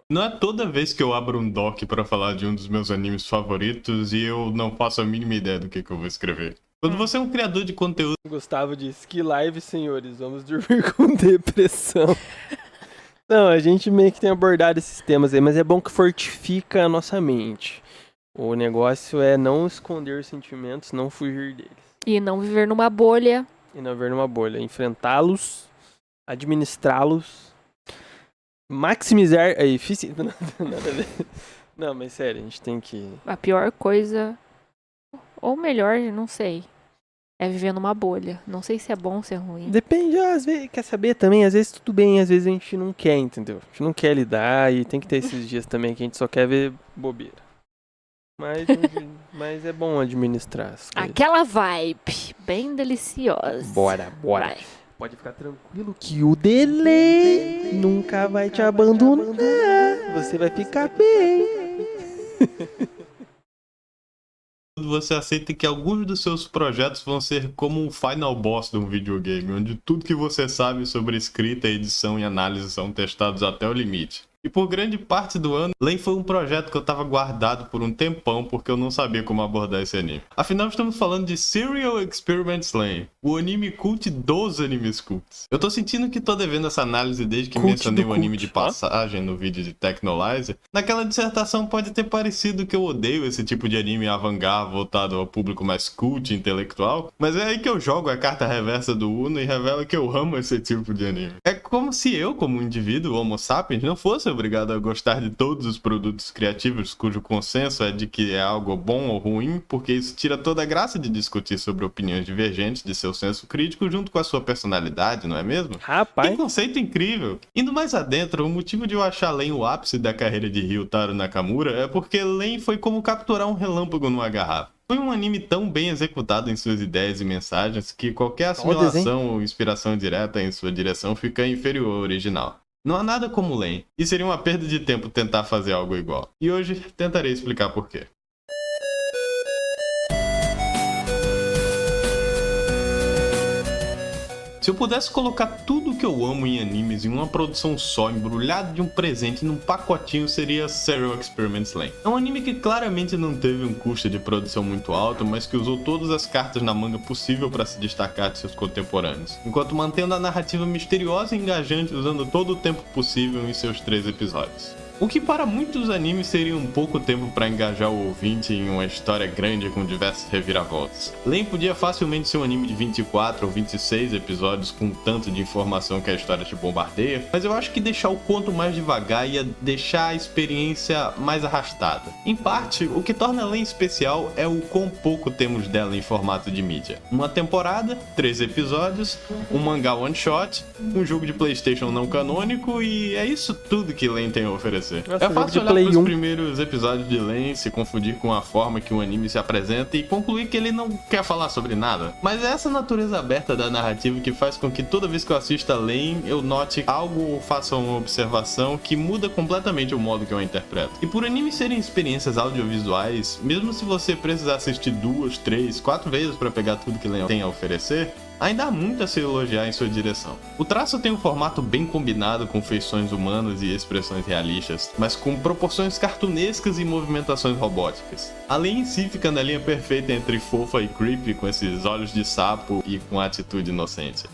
Não é toda vez que eu abro um doc pra falar de um dos meus animes favoritos e eu não faço a mínima ideia do que eu vou escrever. Quando você é um criador de conteúdo... Gustavo disse que live, senhores, vamos dormir com depressão. Não, a gente meio que tem abordado esses temas aí, mas é bom que fortifica a nossa mente. O negócio é não esconder os sentimentos, não fugir deles. E não viver numa bolha. E não viver numa bolha. Enfrentá-los, administrá-los, maximizar a eficiência. Nada a ver. Não, mas sério, a gente tem que... A pior coisa, ou melhor, não sei, é viver numa bolha. Não sei se é bom ou se é ruim. Depende, às vezes, quer saber também, às vezes tudo bem, às vezes a gente não quer, entendeu? A gente não quer lidar e tem que ter esses dias também que a gente só quer ver bobeira. Mas é bom administrar as coisas. Aquela vibe bem deliciosa. Bora. Vai. Pode ficar tranquilo que o delay nunca vai te abandonar. Você vai ficar bem. Você aceita que alguns dos seus projetos vão ser como um final boss de um videogame, onde tudo que você sabe sobre escrita, edição e análise são testados até o limite. E por grande parte do ano, Len foi um projeto que eu tava guardado por um tempão porque eu não sabia como abordar esse anime. Afinal, estamos falando de Serial Experiments Lain, o anime cult dos animes cults. Eu tô sentindo que tô devendo essa análise desde que Cult mencionei do o anime cult, de passagem no vídeo de Technolizer. Naquela dissertação pode ter parecido que eu odeio esse tipo de anime avant-garde voltado ao público mais cult e intelectual, mas é aí que eu jogo a carta reversa do Uno e revelo que eu amo esse tipo de anime. É como se eu, como um indivíduo homo sapiens, não fosse obrigado a gostar de todos os produtos criativos cujo consenso é de que é algo bom ou ruim, porque isso tira toda a graça de discutir sobre opiniões divergentes de seu senso crítico junto com a sua personalidade, não é mesmo? Rapaz. Que conceito incrível! Indo mais adentro, o motivo de eu achar Len o ápice da carreira de Ryutaro Nakamura é porque Len foi como capturar um relâmpago numa garrafa. Foi um anime tão bem executado em suas ideias e mensagens que qualquer assimilação ou inspiração direta em sua direção fica inferior ao original. Não há nada como Len, e seria uma perda de tempo tentar fazer algo igual. E hoje tentarei explicar por quê. Se eu pudesse colocar tudo que eu amo em animes em uma produção só, embrulhado de um presente num pacotinho, seria Serial Experiments Lain. É um anime que claramente não teve um custo de produção muito alto, mas que usou todas as cartas na manga possível para se destacar de seus contemporâneos, enquanto mantendo a narrativa misteriosa e engajante usando todo o tempo possível em seus 3 episódios. O que para muitos animes seria um pouco tempo para engajar o ouvinte em uma história grande com diversas reviravoltas. Len podia facilmente ser um anime de 24 ou 26 episódios com tanto de informação que a história te bombardeia, mas eu acho que deixar o conto mais devagar ia deixar a experiência mais arrastada. Em parte, o que torna Len especial é o quão pouco temos dela em formato de mídia. Uma temporada, 3 episódios, um mangá one shot, um jogo de PlayStation não canônico e é isso tudo que Len tem a oferecer. Nossa, É fácil olhar Play pros 1. primeiros episódios de Len, se confundir com a forma que o anime se apresenta e concluir que ele não quer falar sobre nada. Mas é essa natureza aberta da narrativa que faz com que toda vez que eu assista Len, eu note algo ou faça uma observação que muda completamente o modo que eu a interpreto. E por animes serem experiências audiovisuais, mesmo se você precisar assistir 2, 3, 4 vezes para pegar tudo que Len tem a oferecer, ainda há muito a se elogiar em sua direção. O traço tem um formato bem combinado com feições humanas e expressões realistas, mas com proporções cartunescas e movimentações robóticas. A Len em si fica na linha perfeita entre fofa e creepy, com esses olhos de sapo e com atitude inocente.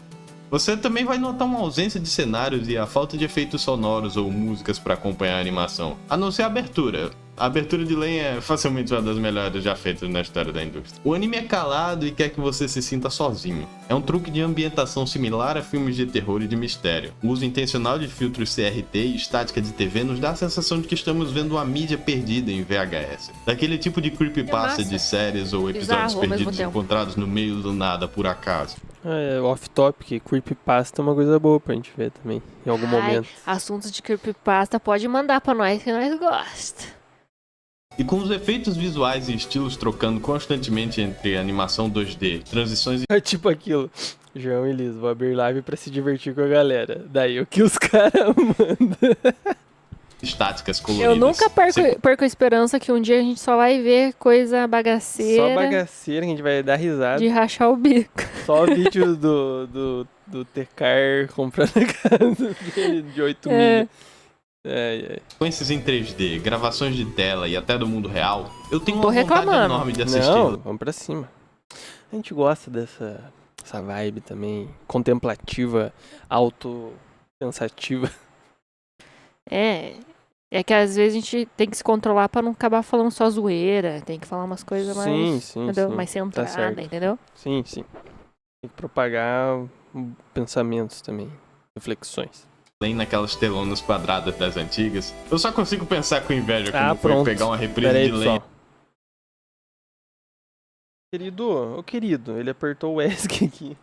Você também vai notar uma ausência de cenários e a falta de efeitos sonoros ou músicas para acompanhar a animação, a não ser a abertura. A abertura de Len é facilmente uma das melhores já feitas na história da indústria. O anime é calado e quer que você se sinta sozinho. É um truque de ambientação similar a filmes de terror e de mistério. O uso intencional de filtros CRT e estática de TV nos dá a sensação de que estamos vendo uma mídia perdida em VHS. Daquele tipo de creepypasta de séries ou episódios perdidos encontrados no meio do nada por acaso. Off-topic, creepypasta é uma coisa boa pra gente ver também, em algum momento. Assuntos de creepypasta pode mandar pra nós que nós gostamos. E com os efeitos visuais e estilos trocando constantemente entre animação 2D, transições É tipo aquilo. João e Liz, vou abrir live pra se divertir com a galera. Daí o que os caras mandam. estáticas coloridas. Eu nunca perco a esperança que um dia a gente só vai ver coisa bagaceira. Só bagaceira, que a gente vai dar risada. De rachar o bico. Só vídeo do Tecar comprando a casa dele de 8 milha. Sequências em 3D, gravações de tela e até do mundo real, eu tenho uma Tô vontade reclamando. enorme de assistir. Não, vamos pra cima. A gente gosta dessa vibe também, contemplativa, autopensativa. É que às vezes a gente tem que se controlar pra não acabar falando só zoeira. Tem que falar umas coisas mais, Sim, entendeu? sim. Mais Tá centrada, certo. entendeu? Sim. Tem que propagar pensamentos também, reflexões. Além naquelas telonas quadradas das antigas, eu só consigo pensar com inveja como foi Pronto. pegar uma reprise Pera aí, de pessoal. Lane Querido, ele apertou o ESC aqui.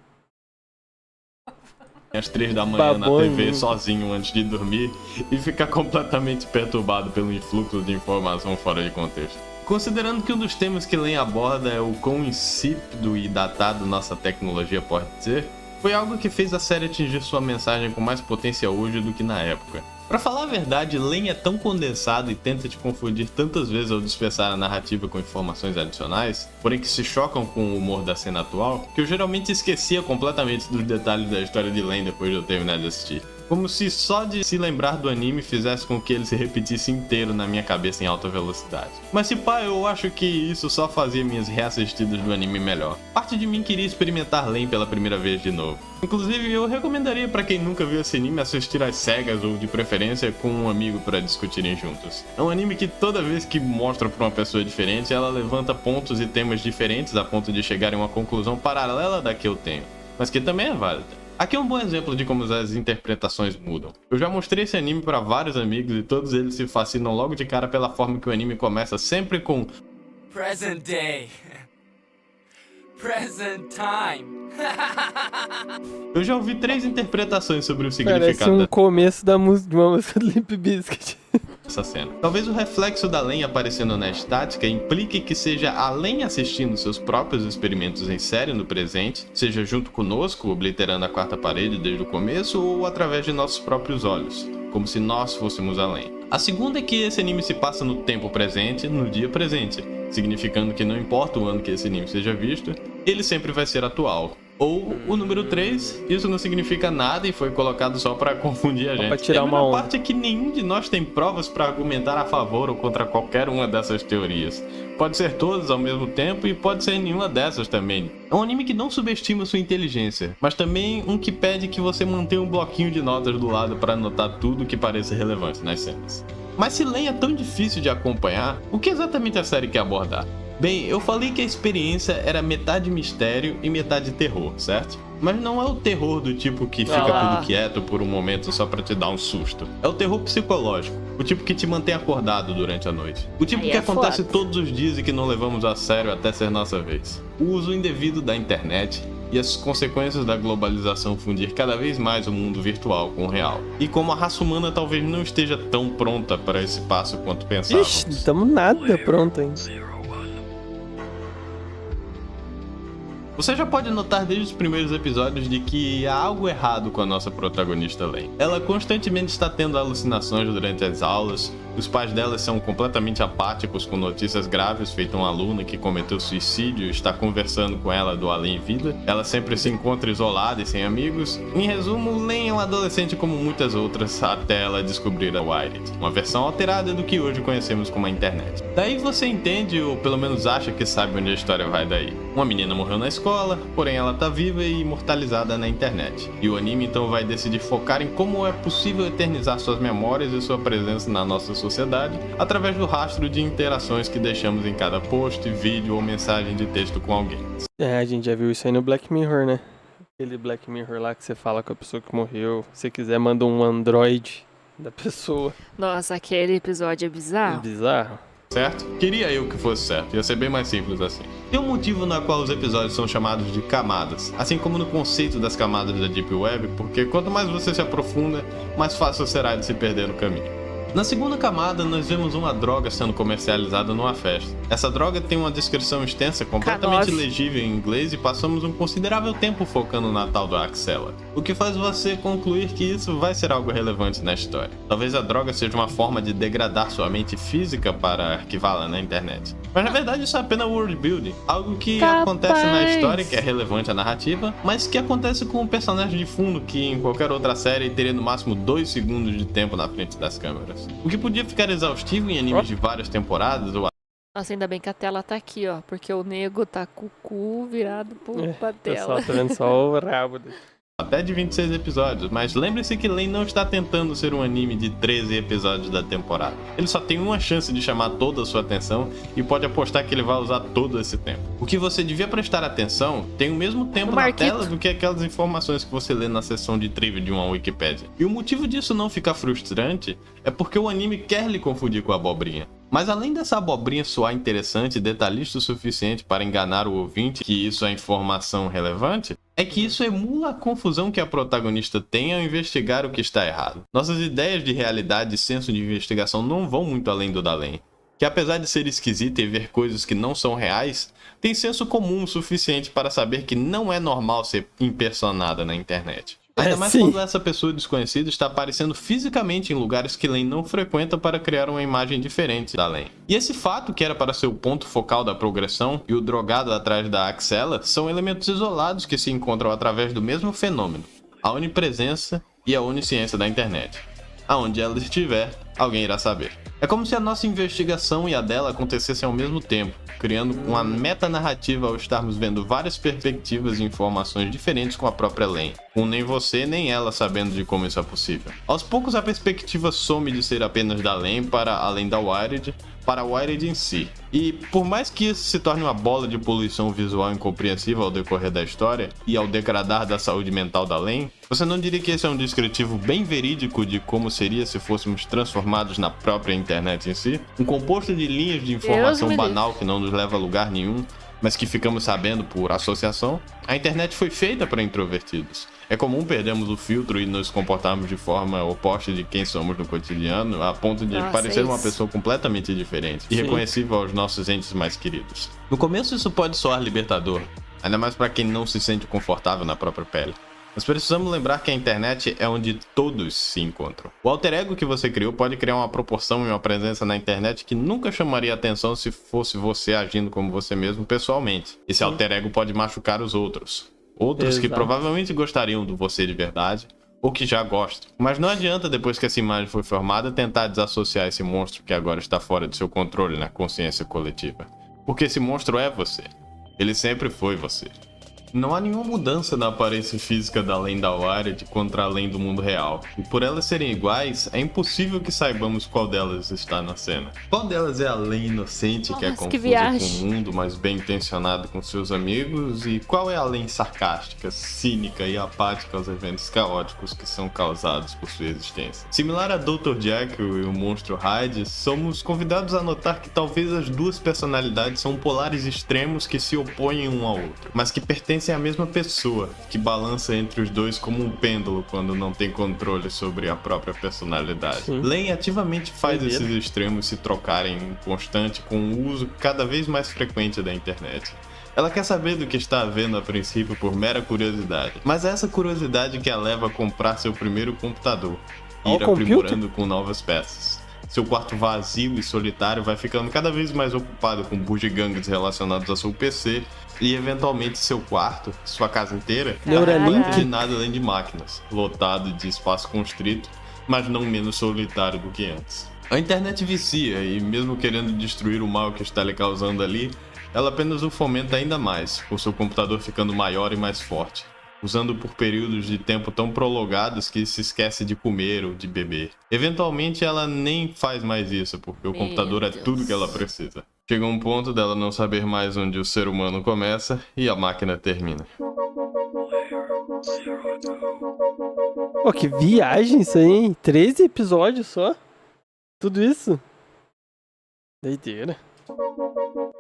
às 3 da manhã na Babou em TV mim. sozinho antes de dormir e ficar completamente perturbado pelo influxo de informação fora de contexto. Considerando que um dos temas que Lane aborda é o quão insípido e datado nossa tecnologia pode ser, foi algo que fez a série atingir sua mensagem com mais potência hoje do que na época. Pra falar a verdade, Lane é tão condensado e tenta te confundir tantas vezes ao dispersar a narrativa com informações adicionais, porém que se chocam com o humor da cena atual, que eu geralmente esquecia completamente dos detalhes da história de Lane depois de eu terminar de assistir. Como se só de se lembrar do anime fizesse com que ele se repetisse inteiro na minha cabeça em alta velocidade. Mas se pá, eu acho que isso só fazia minhas reassistidas do anime melhor. Parte de mim queria experimentar Lane pela primeira vez de novo. Inclusive, eu recomendaria pra quem nunca viu esse anime assistir às cegas ou de preferência com um amigo para discutirem juntos. É um anime que toda vez que mostra pra uma pessoa diferente, ela levanta pontos e temas diferentes a ponto de chegar em uma conclusão paralela da que eu tenho, mas que também é válida. Aqui é um bom exemplo de como as interpretações mudam. Eu já mostrei esse anime para vários amigos e todos eles se fascinam logo de cara pela forma que o anime começa sempre com Present day. Present time. Eu já ouvi 3 interpretações sobre o Parece significado um começo de uma música do Limp Bizkit. dessa cena. Talvez o reflexo da Lane aparecendo na estática implique que seja a Lane assistindo seus próprios experimentos em série no presente, seja junto conosco, obliterando a quarta parede desde o começo, ou através de nossos próprios olhos, como se nós fôssemos a Lane. A segunda é que esse anime se passa no tempo presente, no dia presente, significando que não importa o ano que esse anime seja visto, ele sempre vai ser atual. Ou o número 3, isso não significa nada e foi colocado só pra confundir a gente. Pra tirar E a uma melhor onda. parte é que nenhum de nós tem provas pra argumentar a favor ou contra qualquer uma dessas teorias. Pode ser todas ao mesmo tempo e pode ser nenhuma dessas também. É um anime que não subestima sua inteligência, mas também um que pede que você mantenha um bloquinho de notas do lado pra anotar tudo que pareça relevante nas cenas. Mas se Lane é tão difícil de acompanhar, o que exatamente a série quer abordar? Bem, eu falei que a experiência era metade mistério e metade terror, certo? Mas não é o terror do tipo que fica tudo quieto por um momento só pra te dar um susto. É o terror psicológico, o tipo que te mantém acordado durante a noite. O tipo Aí que é acontece foda. todos os dias e que não levamos a sério até ser nossa vez. O uso indevido da internet e as consequências da globalização fundir cada vez mais o mundo virtual com o real. E como a raça humana talvez não esteja tão pronta para esse passo quanto pensávamos. Ixi, tamo nada pronto ainda. Você já pode notar desde os primeiros episódios de que há algo errado com a nossa protagonista Lane. Ela constantemente está tendo alucinações durante as aulas, os pais dela são completamente apáticos com notícias graves, feito uma aluna que cometeu suicídio e está conversando com ela do além vida. Ela sempre se encontra isolada e sem amigos. Em resumo, Lane é uma adolescente como muitas outras até ela descobrir a Wired, uma versão alterada do que hoje conhecemos como a internet. Daí você entende, ou pelo menos acha que sabe onde a história vai daí. Uma menina morreu na escola, porém ela tá viva e imortalizada na internet. E o anime então vai decidir focar em como é possível eternizar suas memórias e sua presença na nossa sociedade através do rastro de interações que deixamos em cada post, vídeo ou mensagem de texto com alguém. É, a gente já viu isso aí no Black Mirror, né? Aquele Black Mirror lá que você fala com a pessoa que morreu. Se você quiser, manda um Android da pessoa. Nossa, aquele episódio é bizarro. Bizarro. Certo? Queria eu que fosse certo, ia ser bem mais simples assim. Tem um motivo na qual os episódios são chamados de camadas, assim como no conceito das camadas da Deep Web, porque quanto mais você se aprofunda, mais fácil será de se perder no caminho. Na segunda camada, nós vemos uma droga sendo comercializada numa festa. Essa droga tem uma descrição extensa, completamente K9. legível em inglês, e passamos um considerável tempo focando na tal do Axela, o que faz você concluir que isso vai ser algo relevante na história. Talvez a droga seja uma forma de degradar sua mente física para arquivá-la na internet. Mas na verdade isso é apenas world building, algo que Capaz. acontece na história, que é relevante à narrativa, mas que acontece com o personagem de fundo, que em qualquer outra série teria no máximo 2 segundos de tempo na frente das câmeras. O que podia ficar exaustivo em animes de várias temporadas, ou Nossa, ainda bem que a tela tá aqui, ó. Porque o nego tá com o cu virado pra tela. Pessoal, tá vendo só o rabo dele. até de 26 episódios, mas lembre-se que Len não está tentando ser um anime de 13 episódios da temporada. Ele só tem uma chance de chamar toda a sua atenção e pode apostar que ele vai usar todo esse tempo. O que você devia prestar atenção tem o mesmo tempo na tela do que aquelas informações que você lê na seção de trivia de uma Wikipédia. E o motivo disso não ficar frustrante é porque o anime quer lhe confundir com a abobrinha. Mas além dessa abobrinha soar interessante e detalhista o suficiente para enganar o ouvinte que isso é informação relevante, é que isso emula a confusão que a protagonista tem ao investigar o que está errado. Nossas ideias de realidade e senso de investigação não vão muito além do da Len, que apesar de ser esquisita e ver coisas que não são reais, tem senso comum o suficiente para saber que não é normal ser impersonada na internet. Ainda mais quando essa pessoa desconhecida está aparecendo fisicamente em lugares que Len não frequenta para criar uma imagem diferente da Len. E esse fato, que era para ser o ponto focal da progressão, e o drogado atrás da Axela, são elementos isolados que se encontram através do mesmo fenômeno, a onipresença e a onisciência da internet. Aonde ela estiver, alguém irá saber. É como se a nossa investigação e a dela acontecessem ao mesmo tempo, criando uma metanarrativa ao estarmos vendo várias perspectivas e informações diferentes com a própria Len, com nem você nem ela sabendo de como isso é possível. Aos poucos a perspectiva some de ser apenas da Len para além da Wired, para a Wired em si. E por mais que isso se torne uma bola de poluição visual incompreensível ao decorrer da história e ao degradar da saúde mental da Len, você não diria que esse é um descritivo bem verídico de como seria se fôssemos transformados na própria internet em si? Um composto de linhas de informação banal que não nos leva a lugar nenhum, mas que ficamos sabendo por associação? A internet foi feita para introvertidos. É comum perdermos o filtro e nos comportarmos de forma oposta de quem somos no cotidiano, a ponto de parecer uma pessoa completamente diferente e reconhecível aos nossos entes mais queridos. No começo isso pode soar libertador, ainda mais para quem não se sente confortável na própria pele. Mas precisamos lembrar que a internet é onde todos se encontram. O alter ego que você criou pode criar uma proporção e uma presença na internet que nunca chamaria atenção se fosse você agindo como você mesmo pessoalmente. Esse alter ego pode machucar os outros. Outros que provavelmente gostariam do você de verdade, ou que já gostam. Mas não adianta, depois que essa imagem foi formada, tentar desassociar esse monstro que agora está fora de seu controle na consciência coletiva. Porque esse monstro é você. Ele sempre foi você. Não há nenhuma mudança na aparência física da Len da Wired contra a Len do mundo real. E por elas serem iguais, é impossível que saibamos qual delas está na cena. Qual delas é a Len inocente que é confusa com o mundo, mas bem intencionada com seus amigos? E qual é a Len sarcástica, cínica e apática aos eventos caóticos que são causados por sua existência? Similar a Dr. Jekyll e o monstro Hyde, somos convidados a notar que talvez as duas personalidades são polares extremos que se opõem um ao outro, mas que pertencem é a mesma pessoa, que balança entre os dois como um pêndulo quando não tem controle sobre a própria personalidade. Len ativamente faz esses extremos se trocarem em constante com o uso cada vez mais frequente da internet. Ela quer saber do que está havendo a princípio por mera curiosidade, mas é essa curiosidade que a leva a comprar seu primeiro computador e ir aprimorando com novas peças. Seu quarto vazio e solitário vai ficando cada vez mais ocupado com bugigangas relacionados a seu PC e eventualmente seu quarto, sua casa inteira, não de nada além de máquinas, lotado de espaço constrito, mas não menos solitário do que antes. A internet vicia e mesmo querendo destruir o mal que está lhe causando ali, ela apenas o fomenta ainda mais, com seu computador ficando maior e mais forte, usando por períodos de tempo tão prolongados que se esquece de comer ou de beber. Eventualmente ela nem faz mais isso, porque o computador é tudo que ela precisa. Chega um ponto dela não saber mais onde o ser humano começa e a máquina termina. Pô, que viagem isso aí, hein? 13 episódios só? Tudo isso? Doideira.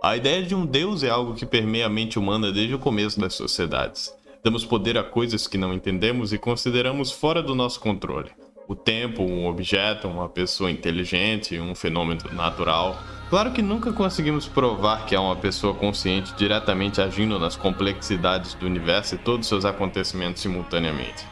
A ideia de um deus é algo que permeia a mente humana desde o começo das sociedades. Damos poder a coisas que não entendemos e consideramos fora do nosso controle. O tempo, um objeto, uma pessoa inteligente, um fenômeno natural. Claro que nunca conseguimos provar que há uma pessoa consciente diretamente agindo nas complexidades do universo e todos seus acontecimentos simultaneamente.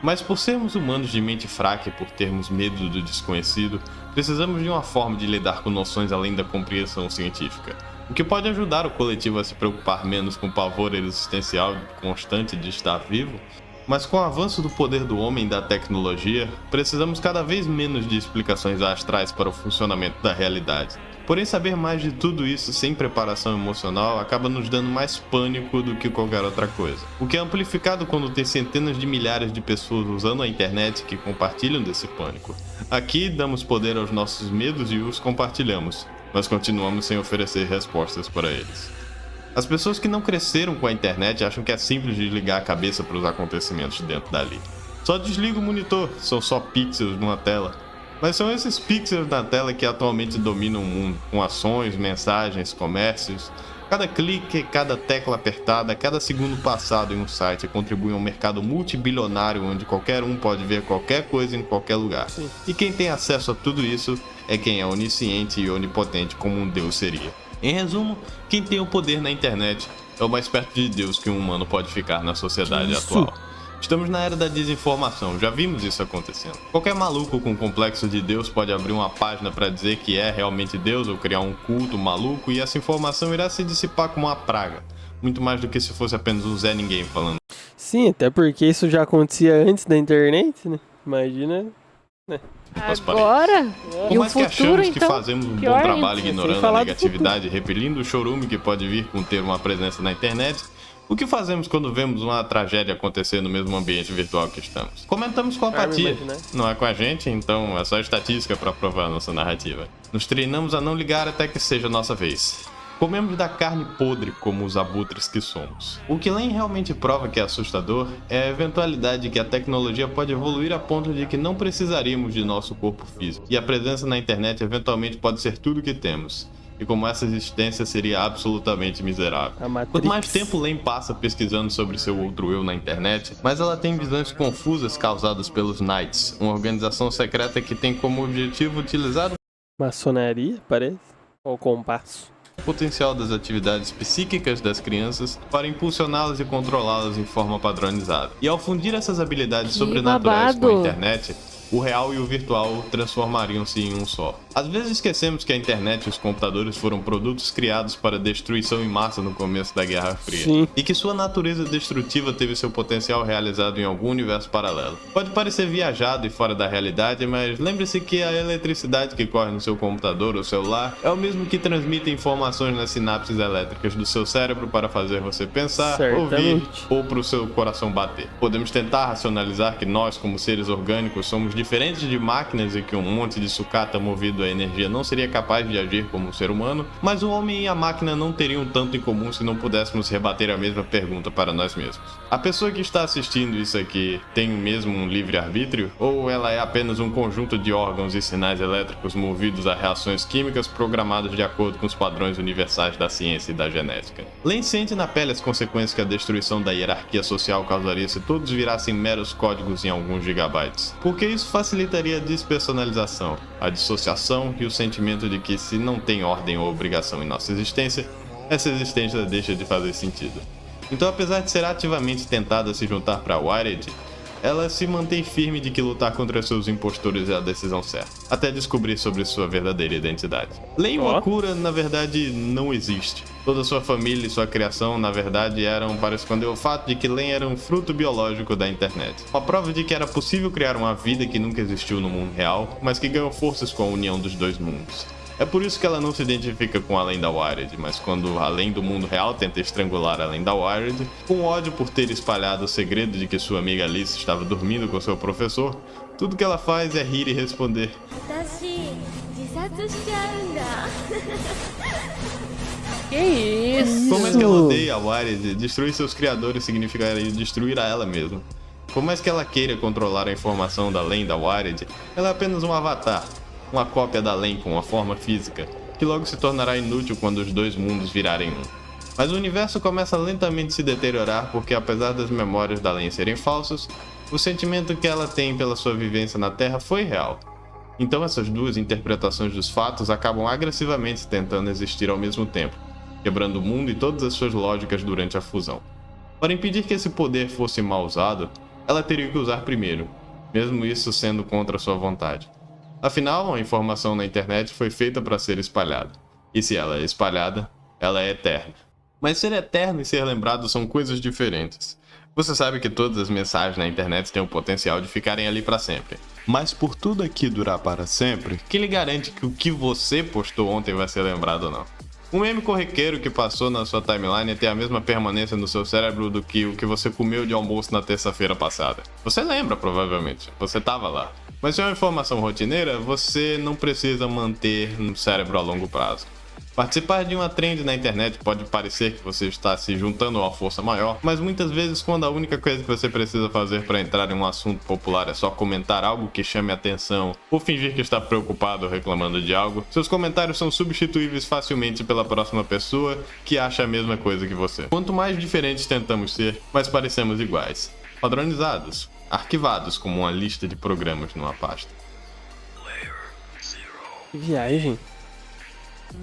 Mas por sermos humanos de mente fraca e por termos medo do desconhecido, precisamos de uma forma de lidar com noções além da compreensão científica, o que pode ajudar o coletivo a se preocupar menos com o pavor existencial constante de estar vivo. Mas com o avanço do poder do homem e da tecnologia, precisamos cada vez menos de explicações astrais para o funcionamento da realidade. Porém, saber mais de tudo isso sem preparação emocional acaba nos dando mais pânico do que qualquer outra coisa. O que é amplificado quando tem centenas de milhares de pessoas usando a internet que compartilham desse pânico. Aqui damos poder aos nossos medos e os compartilhamos, mas continuamos sem oferecer respostas para eles. As pessoas que não cresceram com a internet acham que é simples desligar a cabeça para os acontecimentos dentro dali. Só desliga o monitor, são só pixels numa tela. Mas são esses pixels na tela que atualmente dominam o mundo, com ações, mensagens, comércios. Cada clique, cada tecla apertada, cada segundo passado em um site contribui a um mercado multibilionário onde qualquer um pode ver qualquer coisa em qualquer lugar. Sim. E quem tem acesso a tudo isso é quem é onisciente e onipotente como um deus seria. Em resumo, quem tem o poder na internet é o mais perto de Deus que um humano pode ficar na sociedade atual. Estamos na era da desinformação, já vimos isso acontecendo. Qualquer maluco com complexo de Deus pode abrir uma página para dizer que é realmente Deus ou criar um culto maluco e essa informação irá se dissipar como uma praga. Muito mais do que se fosse apenas um Zé Ninguém falando. Sim, até porque isso já acontecia antes da internet, né? Imagina. Agora? Por E o mais que futuro, achamos que então? fazemos um Pior bom trabalho ainda. ignorando Sem a falar do negatividade e repelindo o chorume que pode vir com ter uma presença na internet, o que fazemos quando vemos uma tragédia acontecer no mesmo ambiente virtual que estamos? Comentamos com apatia. imaginar. Não é com a gente, então é só estatística para provar a nossa narrativa. Nos treinamos a não ligar até que seja a nossa vez. Comemos da carne podre como os abutres que somos. O que Len realmente prova que é assustador é a eventualidade de que a tecnologia pode evoluir a ponto de que não precisaríamos de nosso corpo físico. E a presença na internet eventualmente pode ser tudo que temos. E como essa existência seria absolutamente miserável. A Matrix. Quanto mais tempo Len passa pesquisando sobre seu outro eu na internet, mais ela tem visões confusas causadas pelos Knights, uma organização secreta que tem como objetivo utilizar Maçonaria, parece? Ou compasso? o potencial das atividades psíquicas das crianças para impulsioná-las e controlá-las em forma padronizada. E ao fundir essas habilidades Que sobrenaturais com a babado. internet, o real e o virtual transformariam-se em um só. Às vezes esquecemos que a internet e os computadores foram produtos criados para destruição em massa no começo da Guerra Fria. Sim. E que sua natureza destrutiva teve seu potencial realizado em algum universo paralelo. Pode parecer viajado e fora da realidade, mas lembre-se que a eletricidade que corre no seu computador ou celular é o mesmo que transmite informações nas sinapses elétricas do seu cérebro para fazer você pensar, ouvir Certamente. ou para o seu coração bater. Podemos tentar racionalizar que nós, como seres orgânicos, somos diferentes de máquinas e que um monte de sucata movido a energia não seria capaz de agir como um ser humano, mas o homem e a máquina não teriam tanto em comum se não pudéssemos rebater a mesma pergunta para nós mesmos. A pessoa que está assistindo isso aqui tem mesmo um livre-arbítrio? Ou ela é apenas um conjunto de órgãos e sinais elétricos movidos a reações químicas programadas de acordo com os padrões universais da ciência e da genética? Len sente na pele as consequências que a destruição da hierarquia social causaria se todos virassem meros códigos em alguns gigabytes. Porque isso facilitaria a despersonalização, a dissociação e o sentimento de que se não tem ordem ou obrigação em nossa existência, essa existência deixa de fazer sentido. Então, apesar de ser ativamente tentada a se juntar para Wired, ela se mantém firme de que lutar contra seus impostores é a decisão certa, até descobrir sobre sua verdadeira identidade. Len Wakura, na verdade, não existe. Toda sua família e sua criação, na verdade, eram para esconder o fato de que Len era um fruto biológico da internet. Uma prova de que era possível criar uma vida que nunca existiu no mundo real, mas que ganhou forças com a união dos dois mundos. É por isso que ela não se identifica com Além da Wired, mas quando Além do mundo real tenta estrangular Além da Wired, com ódio por ter espalhado o segredo de que sua amiga Alice estava dormindo com seu professor, tudo que ela faz é rir e responder: 私自殺しちゃうんだ Que isso? Por mais que ela odeie a Wired, destruir seus criadores significaria destruir a ela mesma. Por mais que ela queira controlar a informação da Len da Wired, ela é apenas um avatar, uma cópia da Len com uma forma física, que logo se tornará inútil quando os dois mundos virarem um. Mas o universo começa lentamente a se deteriorar porque, apesar das memórias da Len serem falsas, o sentimento que ela tem pela sua vivência na Terra foi real. Então essas duas interpretações dos fatos acabam agressivamente tentando existir ao mesmo tempo, quebrando o mundo e todas as suas lógicas durante a fusão. Para impedir que esse poder fosse mal usado, ela teria que usar primeiro, mesmo isso sendo contra sua vontade. Afinal, a informação na internet foi feita para ser espalhada, e se ela é espalhada, ela é eterna. Mas ser eterno e ser lembrado são coisas diferentes. Você sabe que todas as mensagens na internet têm o potencial de ficarem ali para sempre. Mas por tudo aqui durar para sempre, quem lhe garante que o que você postou ontem vai ser lembrado ou não? Um meme corriqueiro que passou na sua timeline tem a mesma permanência no seu cérebro do que o que você comeu de almoço na terça-feira passada. Você lembra, provavelmente. Você estava lá. Mas se é uma informação rotineira, você não precisa manter no cérebro a longo prazo. Participar de uma trend na internet pode parecer que você está se juntando a uma força maior, mas muitas vezes quando a única coisa que você precisa fazer para entrar em um assunto popular é só comentar algo que chame a atenção ou fingir que está preocupado ou reclamando de algo, seus comentários são substituíveis facilmente pela próxima pessoa que acha a mesma coisa que você. Quanto mais diferentes tentamos ser, mais parecemos iguais. Padronizados, arquivados como uma lista de programas numa pasta. Que viagem.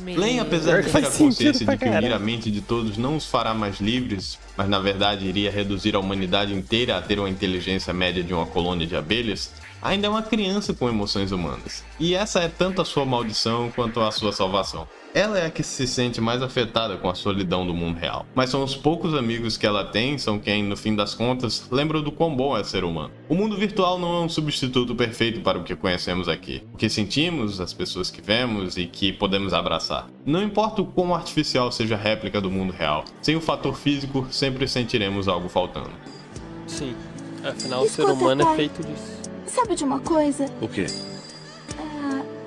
Len, apesar de ter Faz a consciência sentido pra de que unir caralho. a mente de todos não os fará mais livres, mas na verdade iria reduzir a humanidade inteira a ter uma inteligência média de uma colônia de abelhas, ainda é uma criança com emoções humanas. E essa é tanto a sua maldição quanto a sua salvação. Ela é a que se sente mais afetada com a solidão do mundo real. Mas são os poucos amigos que ela tem, são quem, no fim das contas, lembram do quão bom é ser humano. O mundo virtual não é um substituto perfeito para o que conhecemos aqui. O que sentimos, as pessoas que vemos e que podemos abraçar. Não importa o quão artificial seja a réplica do mundo real, sem o fator físico, sempre sentiremos algo faltando. Sim. Afinal, o ser Escuta, humano é pai. feito disso. Sabe de uma coisa? O quê?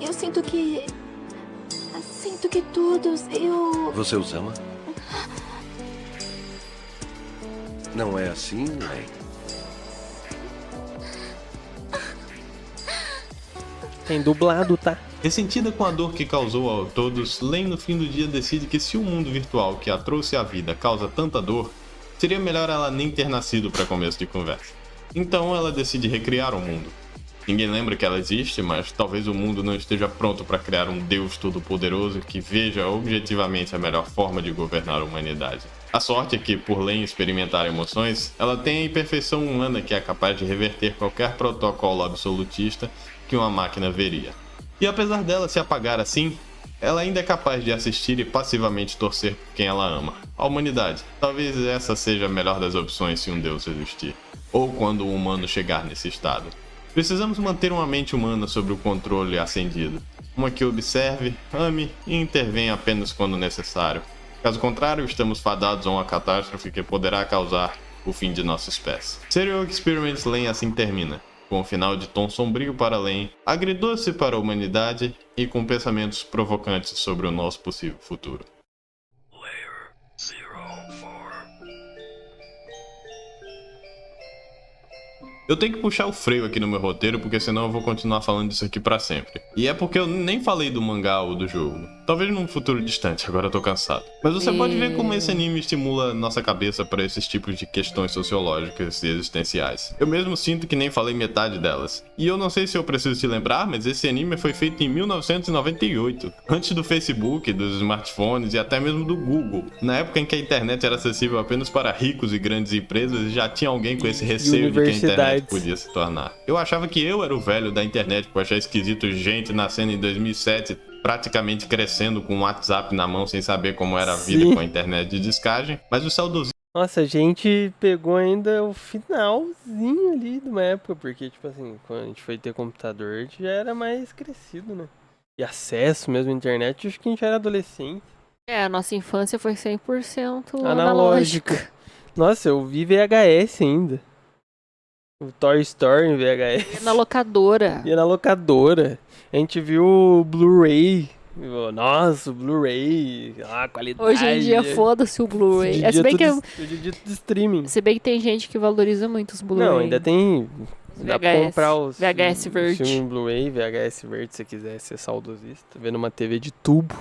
Eu sinto que todos, Você os ama? Não é assim, Len? Tem dublado, tá? Ressentida com a dor que causou a todos, Len no fim do dia decide que se o mundo virtual que a trouxe à vida causa tanta dor, seria melhor ela nem ter nascido para começo de conversa. Então ela decide recriar o mundo. Ninguém lembra que ela existe, mas talvez o mundo não esteja pronto para criar um Deus todo-poderoso que veja objetivamente a melhor forma de governar a humanidade. A sorte é que, por Len experimentar emoções, ela tem a imperfeição humana que é capaz de reverter qualquer protocolo absolutista que uma máquina veria. E apesar dela se apagar assim, ela ainda é capaz de assistir e passivamente torcer por quem ela ama. A humanidade. Talvez essa seja a melhor das opções se um Deus existir. Ou quando o humano chegar nesse estado. Precisamos manter uma mente humana sob o controle acendido. Uma que observe, ame e intervenha apenas quando necessário. Caso contrário, estamos fadados a uma catástrofe que poderá causar o fim de nossa espécie. Serial Experiments Len assim termina, com um final de tom sombrio para Len, agridoce para a humanidade e com pensamentos provocantes sobre o nosso possível futuro. Eu tenho que puxar o freio aqui no meu roteiro, porque senão eu vou continuar falando disso aqui pra sempre. E é porque eu nem falei do mangá ou do jogo. Talvez num futuro distante, agora eu tô cansado. Mas você pode ver como esse anime estimula nossa cabeça para esses tipos de questões sociológicas e existenciais. Eu mesmo sinto que nem falei metade delas. E eu não sei se eu preciso te lembrar, mas esse anime foi feito em 1998. Antes do Facebook, dos smartphones e até mesmo do Google. Na época em que a internet era acessível apenas para ricos e grandes empresas, já tinha alguém com esse receio de que a internet podia se tornar. Eu achava que eu era o velho da internet por achar esquisito gente nascendo em 2007, praticamente crescendo com o WhatsApp na mão sem saber como era a vida com a internet de descagem, mas o saudosismo. Nossa, a gente pegou ainda o finalzinho ali de uma época, porque, tipo assim, quando a gente foi ter computador, a gente já era mais crescido, né? E acesso mesmo à internet, acho que a gente era adolescente. A nossa infância foi 100% Analógica. analógica. Nossa, eu vi VHS ainda. O Toy Story em VHS. Na locadora. Ia na locadora. A gente viu o Blu-ray. Nossa, o Blu-ray. Ah, qualidade. Hoje em dia, foda-se o Blu-ray. Hoje em dia Se tudo streaming. bem que tem gente que valoriza muito os Blu-ray. Não, ainda tem. Dá pra VHS, comprar os VHS verde. filme em Blu-ray, VHS verde, se você quiser ser saudosista. Vendo uma TV de tubo.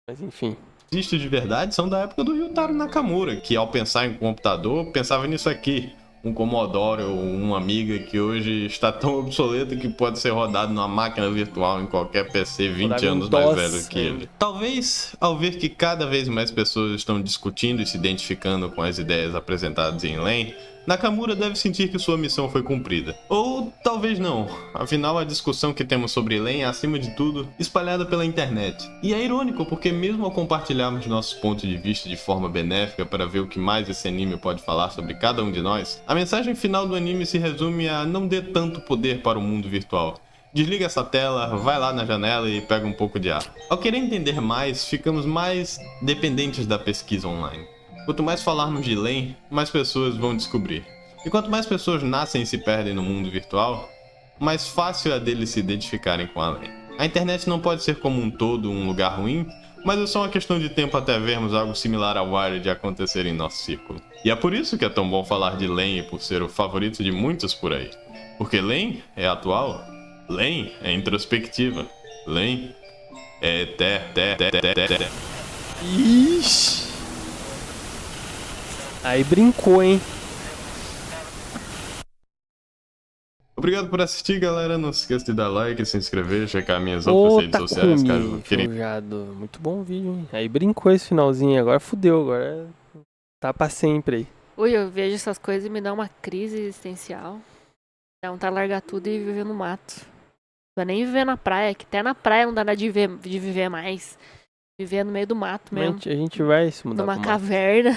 Mas enfim. Existem de verdade são da época do Ryutaro Nakamura, que ao pensar em computador, pensava nisso aqui. Um Commodore ou uma Amiga que hoje está tão obsoleto que pode ser rodado numa máquina virtual em qualquer PC 20 anos mais velho que ele. Talvez, ao ver que cada vez mais pessoas estão discutindo e se identificando com as ideias apresentadas em Len, Nakamura deve sentir que sua missão foi cumprida. Ou talvez não, afinal a discussão que temos sobre Len é, acima de tudo, espalhada pela internet. E é irônico porque mesmo ao compartilharmos nossos pontos de vista de forma benéfica para ver o que mais esse anime pode falar sobre cada um de nós, a mensagem final do anime se resume a não dê tanto poder para o mundo virtual. Desliga essa tela, vai lá na janela e pega um pouco de ar. Ao querer entender mais, ficamos mais dependentes da pesquisa online. Quanto mais falarmos de Len, mais pessoas vão descobrir. E quanto mais pessoas nascem e se perdem no mundo virtual, mais fácil é deles se identificarem com a Len. A internet não pode ser como um todo um lugar ruim, mas é só uma questão de tempo até vermos algo similar ao Wired acontecer em nosso círculo. E é por isso que é tão bom falar de Len e por ser o favorito de muitos por aí. Porque Len é atual, Len é introspectiva, Len é Ixi. Aí brincou, hein? Obrigado por assistir, galera. Não se esqueça de dar like, se inscrever, checar minhas outras redes sociais, caso queiram. Muito bom o vídeo, hein? Aí brincou esse finalzinho, agora fudeu, agora tá pra sempre aí. Ui, eu vejo essas coisas e me dá uma crise existencial. Dá vontade de largar tudo e viver no mato. Não dá nem viver na praia, que até na praia não dá nada de viver mais. Viver no meio do mato mesmo. A gente vai se mudar Numa pro mato. caverna.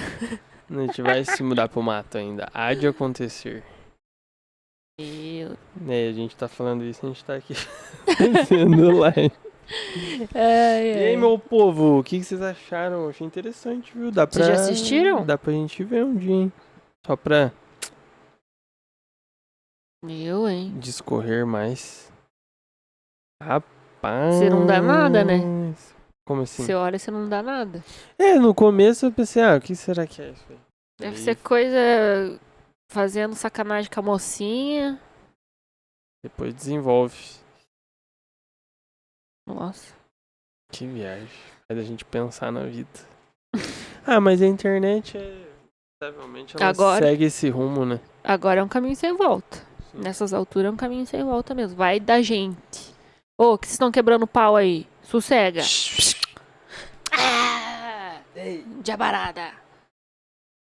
A gente vai se mudar pro mato ainda. Há de acontecer. A gente tá falando isso, a gente tá aqui fazendo live. E aí, meu povo, o que vocês acharam? Achei interessante, viu? Vocês já assistiram? Dá pra gente ver um dia, hein? Só pra discorrer mais. Rapaz. Você não dá nada, né? Como assim? Você olha e você não dá nada. No começo eu pensei, o que será que é isso aí? Deve ser coisa fazendo sacanagem com a mocinha. Depois desenvolve. Nossa. Que viagem. Faz a gente pensar na vida. Mas a internet provavelmente ela segue esse rumo, né? Agora é um caminho sem volta. Sim. Nessas alturas é um caminho sem volta mesmo. Vai da gente. Ô, que vocês estão quebrando pau aí? Sossega. Diabarada.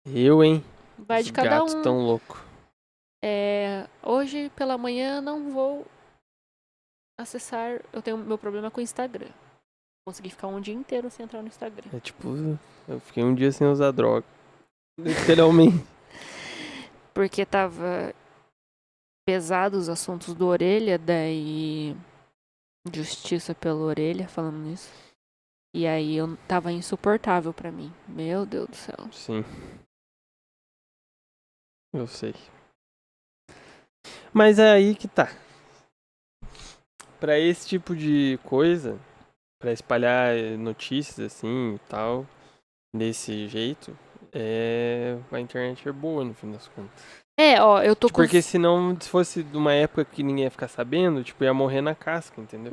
Hein? Vai de cada gatos um. tão louco. Hoje pela manhã não vou acessar. Eu tenho meu problema com o Instagram. Consegui ficar um dia inteiro sem entrar no Instagram. Eu fiquei um dia sem usar droga. Literalmente. Porque tava pesado os assuntos do Orelha, daí justiça pela Orelha, falando nisso. E aí eu tava insuportável pra mim. Meu Deus do céu. Sim. Eu sei. Mas é aí que tá. Pra esse tipo de coisa, pra espalhar notícias assim e tal, desse jeito, a internet é boa no fim das contas. Eu tô com... Porque senão, se fosse de uma época que ninguém ia ficar sabendo, ia morrer na casca, entendeu?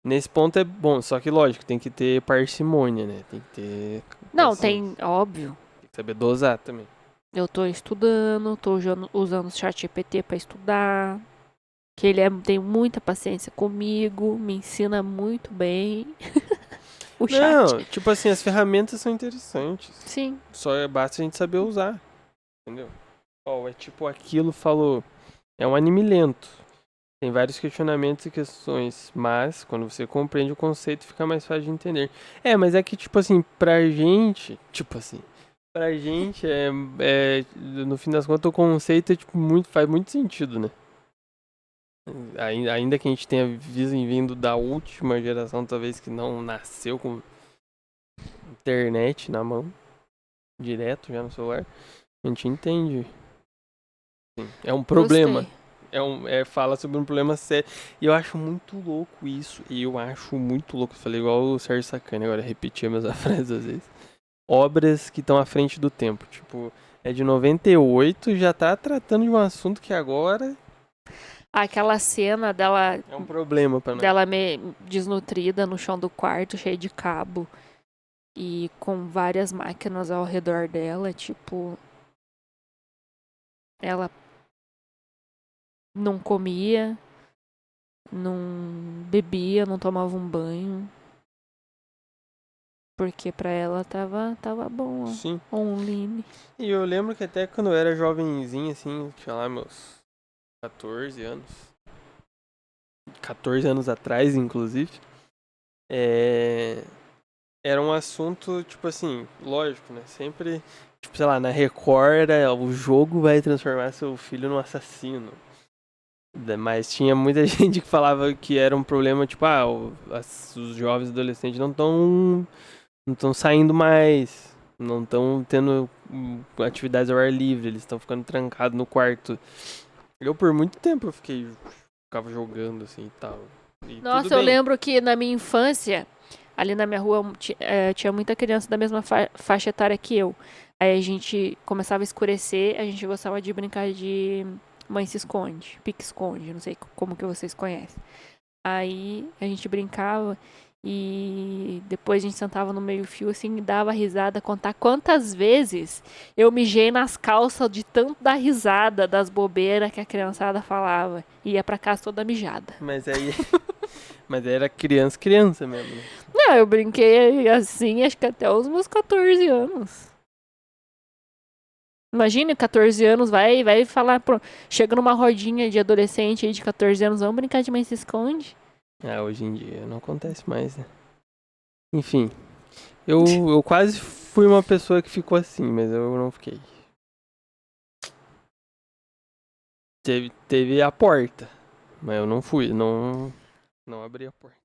Nesse ponto é bom, só que lógico, tem que ter parcimônia, né? Tem que ter... Não, tem, óbvio. Tem que saber dosar também. Eu tô estudando, tô usando o ChatGPT pra estudar. Que ele tem muita paciência comigo, me ensina muito bem. O chat. Não, tipo assim, as ferramentas são interessantes. Sim. Só basta a gente saber usar, entendeu? É tipo aquilo falou, é um anime lento. Tem vários questionamentos e questões, mas quando você compreende o conceito fica mais fácil de entender. Mas é que, tipo assim, pra gente, no fim das contas, o conceito faz muito sentido, né? Ainda que a gente tenha vindo da última geração, talvez que não nasceu com internet na mão, direto já no celular, a gente entende. Sim, é um problema. Fala sobre um problema sério. E eu acho muito louco isso. Eu falei igual o Sérgio Sacani, agora repetia a frase às vezes. Obras que estão à frente do tempo. Tipo, é de 98, já tá tratando de um assunto que agora... Aquela cena dela... É um problema pra nós. Dela meio desnutrida no chão do quarto, cheio de cabo. E com várias máquinas ao redor dela, tipo... Ela não comia, não bebia, não tomava um banho. Porque pra ela tava bom, Sim. online. E eu lembro que até quando eu era jovenzinho, assim, tinha lá meus 14 anos. 14 anos atrás, inclusive. Era um assunto, tipo assim, lógico, né? Sempre, tipo, sei lá, na Record o jogo vai transformar seu filho num assassino. Mas tinha muita gente que falava que era um problema, tipo, os jovens adolescentes não estão saindo mais, não estão tendo atividades ao ar livre, eles estão ficando trancados no quarto. Eu, por muito tempo, ficava jogando, assim, e tal. E Nossa, tudo eu bem. lembro que na minha infância, ali na minha rua, tinha muita criança da mesma faixa etária que eu. Aí a gente começava a escurecer, a gente gostava de brincar de mãe se esconde, pique-esconde, não sei como que vocês conhecem. Aí a gente brincava e depois a gente sentava no meio-fio assim e dava risada, contar quantas vezes eu mijei nas calças de tanto dar risada das bobeiras que a criançada falava. Ia pra casa toda mijada. Mas aí era criança mesmo, né? Não, eu brinquei assim, acho que até os meus 14 anos. Imagina, 14 anos, vai falar, chega numa rodinha de adolescente aí de 14 anos, vamos brincar de mãe se esconde? Hoje em dia não acontece mais, né? Enfim, eu quase fui uma pessoa que ficou assim, mas eu não fiquei. Teve a porta, mas eu não fui, não abri a porta.